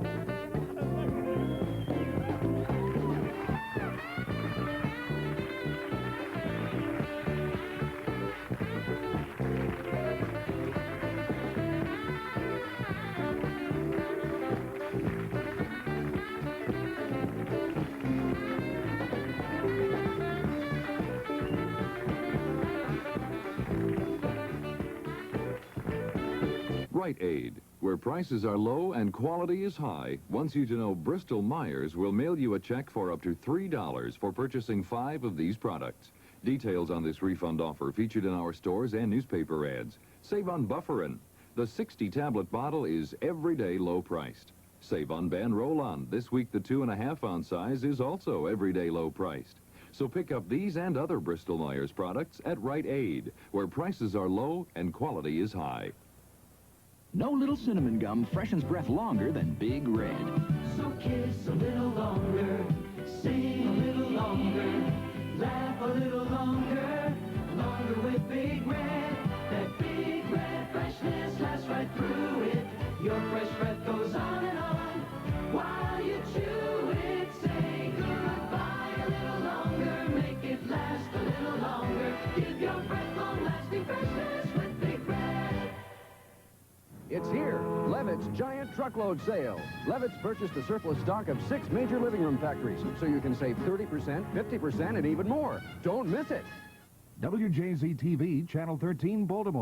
Rite Aid, where prices are low and quality is high, wants you to know Bristol Myers will mail you a check for up to $3 for purchasing 5 of these products. Details on this refund offer featured in our stores and newspaper ads. Save on Bufferin. The 60-tablet bottle is everyday low priced. Save on Ban Roll-On. This week the 2.5 ounce size is also everyday low priced. So pick up these and other Bristol Myers products at Rite Aid, where prices are low and quality is high. No little cinnamon gum freshens breath longer than Big Red. So kiss a little longer, sing a little longer, laugh a little longer, longer with Big Red. That Big Red freshness lasts right through it. Your fresh breath goes on and on while you chew it. Say goodbye a little longer, make it last a little longer. Give your breath long-lasting freshness with Big Red. It's here, Levitt's giant truckload sale. Levitt's purchased the surplus stock of 6 major living room factories, so you can save 30%, 50%, and even more. Don't miss it. WJZ-TV, Channel 13, Baltimore.